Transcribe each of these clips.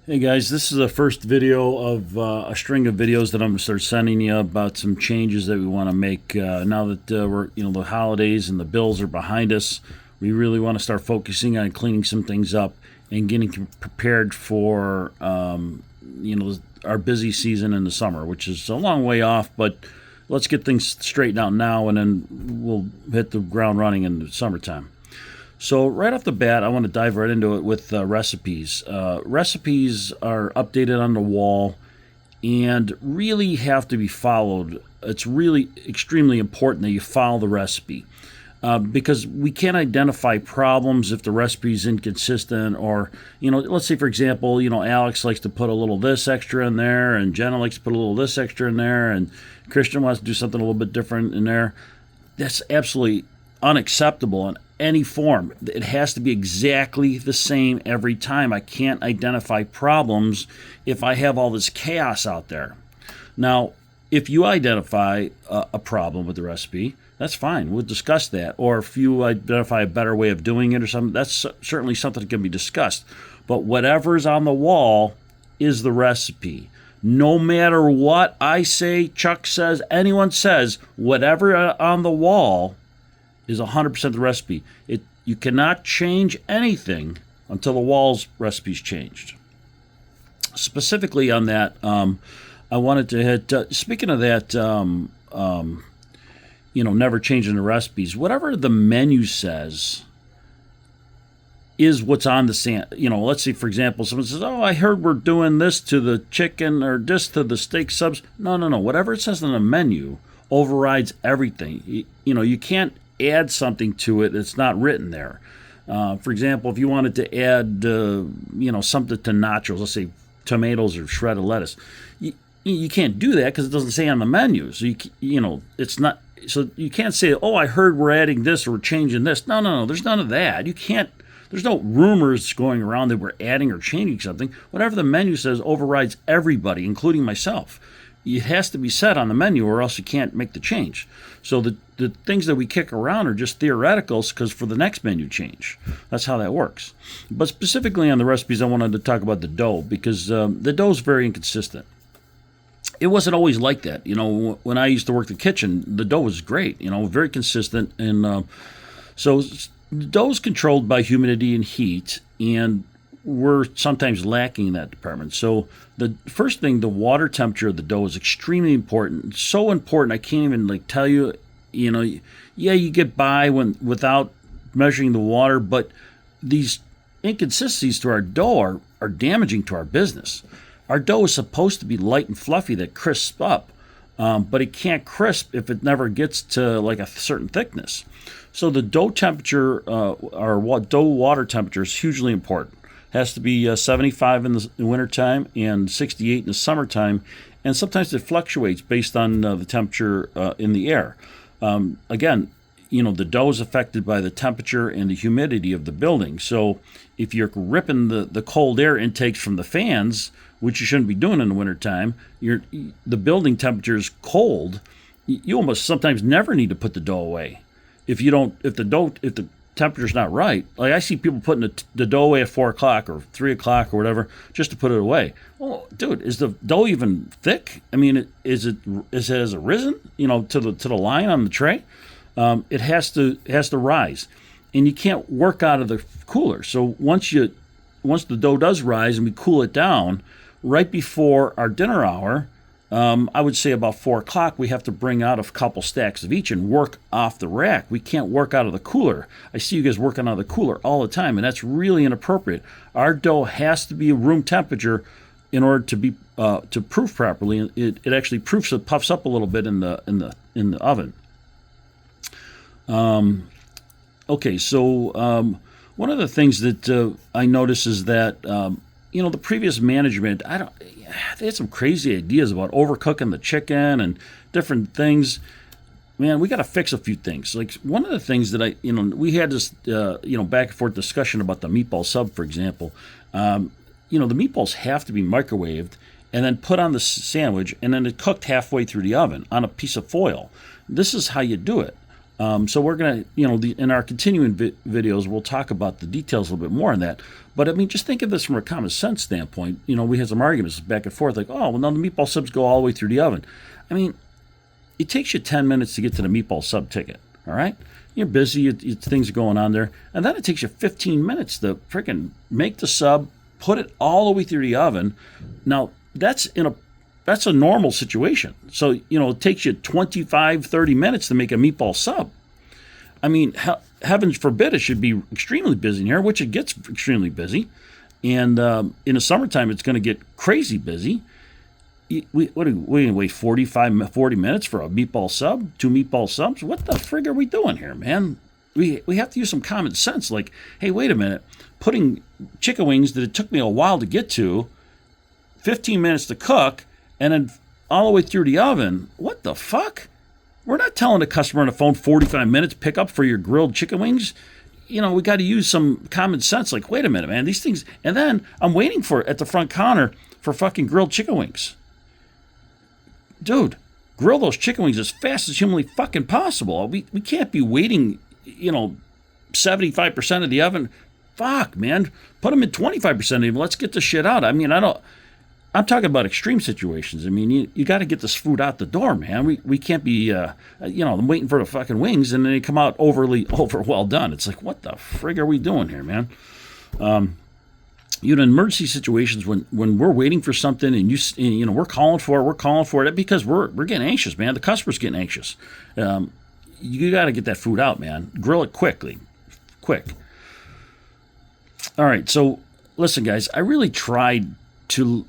Hey guys, this is the first video of a string of videos that I'm going to start sending you about some changes that we want to make now that we're the holidays and the bills are behind us. We really want to start focusing on cleaning some things up and getting prepared for our busy season in the summer, which is a long way off, but let's get things straightened out now, and then we'll hit the ground running in the summertime. So right off the bat, I want to dive right into it with recipes. Recipes are updated on the wall and really have to be followed. It's really extremely important that you follow the recipe because we can't identify problems if the recipe is inconsistent, or, let's say, for example, Alex likes to put a little this extra in there, and Jenna likes to put a little this extra in there, and Christian wants to do something a little bit different in there. That's absolutely unacceptable in any form. It has to be exactly the same every time. I can't identify problems if I have all this chaos out there. Now, if you identify a problem with the recipe, that's fine. We'll discuss that. Or if you identify a better way of doing it or something, that's certainly something that can be discussed. But whatever's on the wall is the recipe. No matter what I say, Chuck says, anyone says, whatever on the wall is 100% the recipe. You cannot change anything until the wall's recipe's changed. Specifically on that, I wanted to hit, speaking of that, never changing the recipes. Whatever the menu says is what's on the let's say, for example, someone says, oh, I heard we're doing this to the chicken or this to the steak subs. No. Whatever it says on the menu overrides everything. You can't add something to it that's not written there. For example, if you wanted to add, something to nachos, let's say tomatoes or shredded lettuce, you can't do that because it doesn't say on the menu. So it's not. So you can't say, oh, I heard we're adding this or we're changing this. No. There's none of that. You can't. There's no rumors going around that we're adding or changing something. Whatever the menu says overrides everybody, including myself. It has to be said on the menu, or else you can't make the change. So the things that we kick around are just theoreticals, because for the next menu change. That's how that works. But specifically on the recipes, I wanted to talk about the dough, because the dough is very inconsistent. It wasn't always like that. When I used to work the kitchen, the dough was great, very consistent. And so the dough is controlled by humidity and heat, and we're sometimes lacking in that department. So the first thing, the water temperature of the dough is extremely important. It's so important I can't even tell you. You get by without measuring the water, but these inconsistencies to our dough are damaging to our business. Our dough is supposed to be light and fluffy that crisps up, but it can't crisp if it never gets to a certain thickness. So the dough temperature, or dough water temperature, is hugely important. Has to be 75 in the wintertime and 68 in the summertime, and sometimes it fluctuates based on the temperature in the air. Again, the dough is affected by the temperature and the humidity of the building. So if you're ripping the cold air intakes from the fans, which you shouldn't be doing in the wintertime, the building temperature is cold, you almost sometimes never need to put the dough away. If the temperature's not right. I see people putting the dough away at 4 o'clock or 3 o'clock or whatever just to put it away. Well, dude, is the dough even thick? I mean, has it risen? To the line on the tray? It has to rise, and you can't work out of the cooler. So once the dough does rise and we cool it down, right before our dinner hour, I would say about 4 o'clock, we have to bring out a couple stacks of each and work off the rack. We can't work out of the cooler. I see you guys working out of the cooler all the time, and that's really inappropriate. Our dough has to be room temperature in order to be to proof properly. It actually proofs, it puffs up a little bit in the oven. Okay, so one of the things that I notice is that the previous management, they had some crazy ideas about overcooking the chicken and different things. Man, we got to fix a few things. One of the things that we had this, back and forth discussion about the meatball sub, for example. The meatballs have to be microwaved and then put on the sandwich, and then it cooked halfway through the oven on a piece of foil. This is how you do it. So we're going to, in our continuing videos, we'll talk about the details a little bit more on that. But I mean, just think of this from a common sense standpoint. We had some arguments back and forth, like, oh, well, now the meatball subs go all the way through the oven. I mean, it takes you 10 minutes to get to the meatball sub ticket, all right? You're busy, things are going on there. And then it takes you 15 minutes to freaking make the sub, put it all the way through the oven. Now, that's a normal situation. So, it takes you 25, 30 minutes to make a meatball sub. I mean, heavens forbid it should be extremely busy in here, which it gets extremely busy. And in the summertime, it's going to get crazy busy. We wait 40 minutes for a meatball sub, 2 meatball subs? What the frig are we doing here, man? We have to use some common sense. Like, hey, wait a minute. Putting chicken wings that it took me a while to get to, 15 minutes to cook, and then all the way through the oven. What the fuck? We're not telling the customer on the phone 45 minutes pick up for your grilled chicken wings. We got to use some common sense. Like, wait a minute, man, these things. And then I'm waiting at the front counter for fucking grilled chicken wings. Dude, grill those chicken wings as fast as humanly fucking possible. We can't be waiting, 75% of the oven. Fuck, man. Put them in 25% of the oven. Let's get the shit out. I mean, I'm talking about extreme situations. I mean, you got to get this food out the door, man. We can't be, I'm waiting for the fucking wings and then they come out over well done. It's like, what the frig are we doing here, man? In emergency situations when we're waiting for something and we're calling for it because we're getting anxious, man. The customer's getting anxious. You got to get that food out, man. Grill it quick. All right, so listen, guys. I really tried to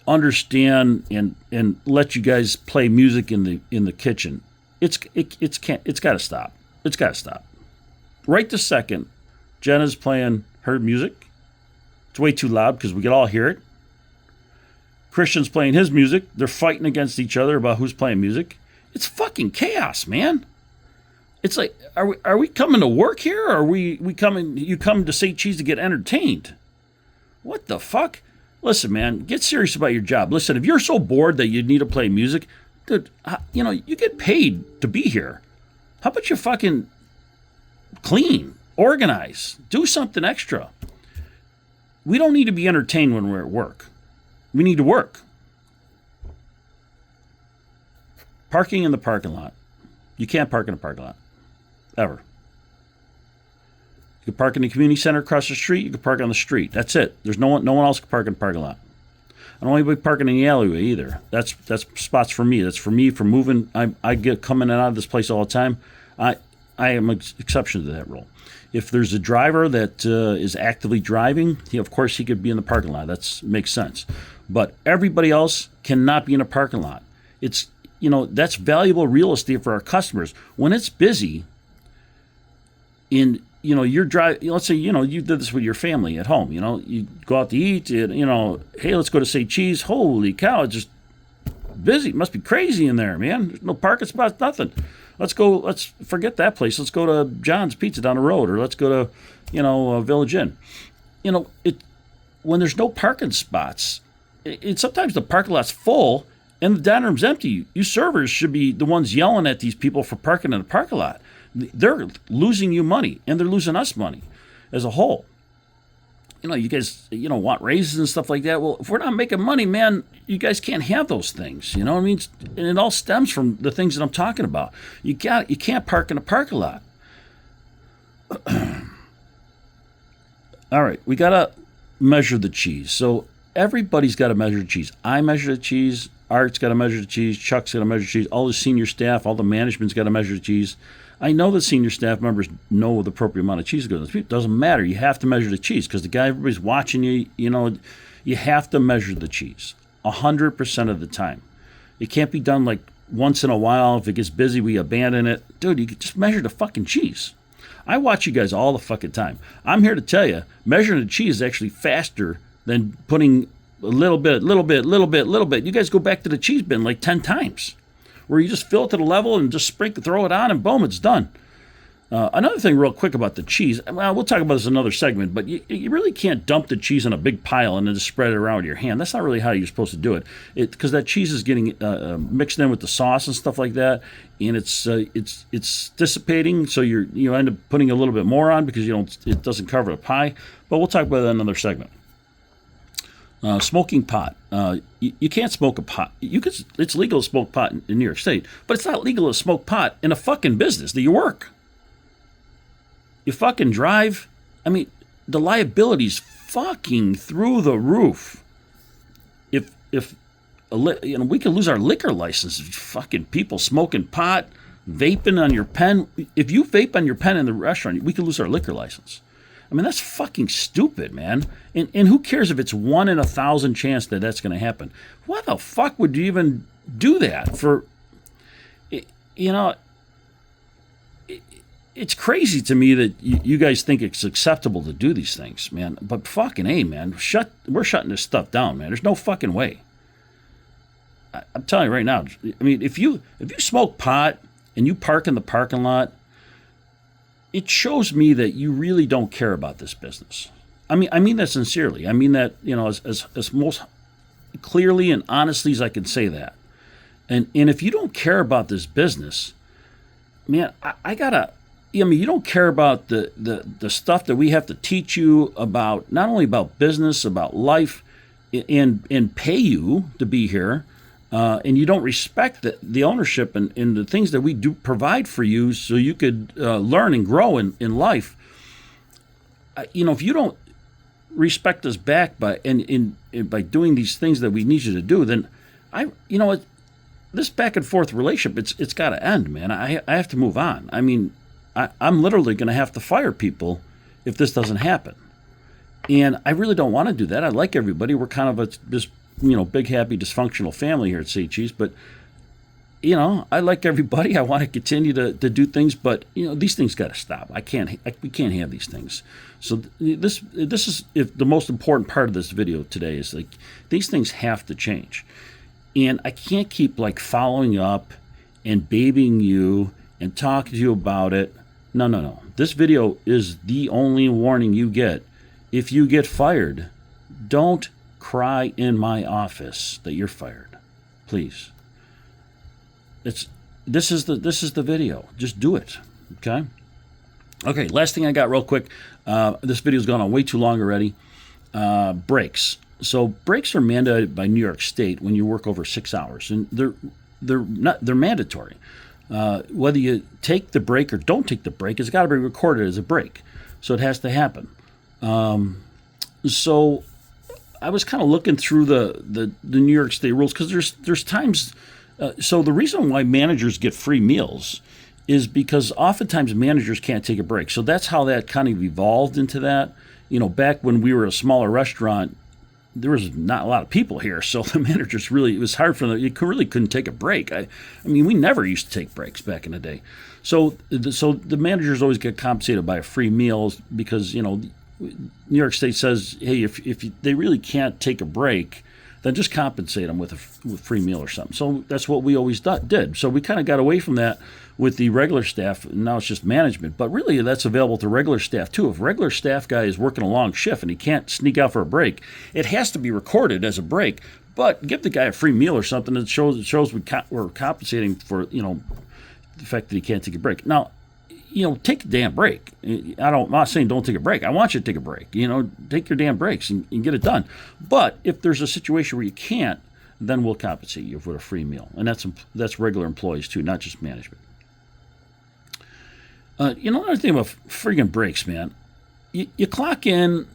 understand and let you guys play music in the kitchen. It's got to stop. It's got to stop. Right this second, Jenna's playing her music. It's way too loud because we can all hear it. Christian's playing his music. They're fighting against each other about who's playing music. It's fucking chaos, man. It's like, are we coming to work here, or are we coming? You come to St. Cheese to get entertained? What the fuck? Listen, man, get serious about your job. Listen, if you're so bored that you need to play music, dude, you get paid to be here. How about you fucking clean, organize, do something extra? We don't need to be entertained when we're at work. We need to work. Parking in the parking lot. You can't park in a parking lot. Ever. You can park in the community center across the street. You can park on the street. That's it. There's no one else can park in the parking lot. I don't want anybody parking in the alleyway either. That's spots for me. That's for me for moving. I get coming in and out of this place all the time. I am an exception to that rule. If there's a driver that is actively driving, of course he could be in the parking lot. That makes sense. But everybody else cannot be in a parking lot. It's that's valuable real estate for our customers. When it's busy, you're driving. Let's say you did this with your family at home. You go out to eat. Hey, let's go to St. Cheese. Holy cow, it's just busy. It must be crazy in there, man. There's no parking spots, nothing. Let's forget that place. Let's go to John's Pizza down the road, or let's go to, Village Inn. When there's no parking spots, sometimes the parking lot's full and the dining room's empty. You servers should be the ones yelling at these people for parking in the parking lot. They're losing you money, and they're losing us money as a whole. You guys, want raises and stuff like that. Well, if we're not making money, man, you guys can't have those things. You know what I mean? And it all stems from the things that I'm talking about. You can't park in a parking lot. All right, we got to measure the cheese. So everybody's got to measure the cheese. I measure the cheese. Art's got to measure the cheese. Chuck's got to measure the cheese. All the senior staff, all the management's got to measure the cheese. I know the senior staff members know the appropriate amount of cheese to go. It doesn't matter. You have to measure the cheese because the guy, everybody's watching you. You have to measure the cheese 100% of the time. It can't be done like once in a while. If it gets busy, we abandon it. Dude, you can just measure the fucking cheese. I watch you guys all the fucking time. I'm here to tell you, measuring the cheese is actually faster than putting a little bit. You guys go back to the cheese bin like 10 times. Where you just fill it to the level and just throw it on, and boom, it's done. Another thing, real quick, about the cheese. Well, we'll talk about this in another segment, but you really can't dump the cheese on a big pile and then just spread it around with your hand. That's not really how you're supposed to do it. Because that cheese is getting mixed in with the sauce and stuff like that, and it's dissipating. So you end up putting a little bit more on because it doesn't cover the pie. But we'll talk about that in another segment. Smoking pot. You can't smoke a pot. It's legal to smoke pot in New York State, but it's not legal to smoke pot in a fucking business that you work. You fucking drive. I mean, the liability's fucking through the roof. If we could lose our liquor license. Fucking people smoking pot, vaping on your pen. If you vape on your pen in the restaurant, we could lose our liquor license. I mean, that's fucking stupid, man. And who cares if it's 1 in 1,000 chance that that's going to happen? Why the fuck would you even do that? It's crazy to me that you guys think it's acceptable to do these things, man. But fucking A, man, we're shutting this stuff down, man. There's no fucking way. I'm telling you right now. I mean, if you smoke pot and you park in the parking lot, it shows me that you really don't care about this business. I mean that sincerely. I mean that, as most clearly and honestly as I can say that. And if you don't care about this business, man, you don't care about the stuff that we have to teach you about, not only about business, about life, and pay you to be here, and you don't respect the ownership and the things that we do provide for you so you could learn and grow in life. If you don't respect us back by doing these things that we need you to do, then this back and forth relationship, it's got to end, man. I have to move on. I mean, I'm literally going to have to fire people if this doesn't happen. And I really don't want to do that. I like everybody. We're kind of this big, happy, dysfunctional family here at Say Cheese. But, I like everybody. I want to continue to do things. But, these things got to stop. We can't have these things. So this is the most important part of this video today is like these things have to change. And I can't keep following up and babying you and talking to you about it. No. This video is the only warning you get. If you get fired, don't cry in my office that you're fired. Please. This is the video. Just do it. Okay? Okay, last thing I got real quick. This video's gone on way too long already. Breaks. So breaks are mandated by New York State when you work over 6 hours, and they're mandatory. Whether you take the break or don't take the break, it's got to be recorded as a break. So it has to happen. So I was kind of looking through the New York State rules because there's times. So the reason why managers get free meals is because oftentimes managers can't take a break. So that's how that kind of evolved into that. Back when we were a smaller restaurant, there was not a lot of people here, so the managers it was hard for them. You really couldn't take a break. I mean, we never used to take breaks back in the day. So the managers always get compensated by a free meal because, New York State says, hey, if they really can't take a break, then just compensate them with a free meal or something. So that's what we always did. So we kind of got away from that with the regular staff. Now it's just management. But really, that's available to regular staff, too. If a regular staff guy is working a long shift and he can't sneak out for a break, it has to be recorded as a break. But give the guy a free meal or something that shows we're compensating for, the fact that he can't take a break. Now, take a damn break. I'm not saying don't take a break. I want you to take a break. Take your damn breaks and get it done. But if there's a situation where you can't, then we'll compensate you for a free meal. And that's regular employees too, not just management. Another thing about friggin' breaks, man. You clock in,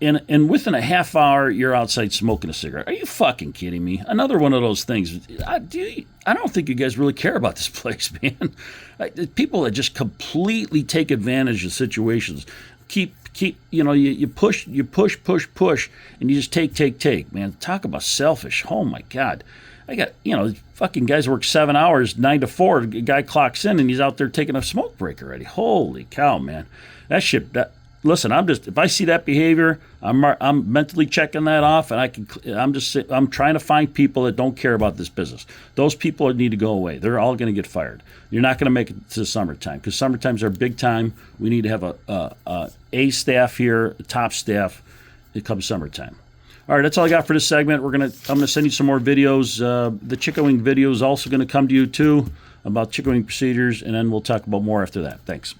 and within a half hour, you're outside smoking a cigarette. Are you fucking kidding me? Another one of those things. I don't think you guys really care about this place, man. People that just completely take advantage of situations. You push, and you just take, man. Talk about selfish. Oh, my God. I got, fucking guys work 7 hours, 9 to 4. A guy clocks in, and he's out there taking a smoke break already. Holy cow, man. That shit, listen, if I see that behavior, I'm mentally checking that off, and I'm trying to find people that don't care about this business. Those people need to go away. They're all going to get fired. You're not going to make it to the summertime, because summertime's our big time. We need to have a staff here, top staff. It comes summertime. All right, that's all I got for this segment. I'm gonna send you some more videos. The chicken wing video is also going to come to you too, about chicken wing procedures, and then we'll talk about more after that. Thanks.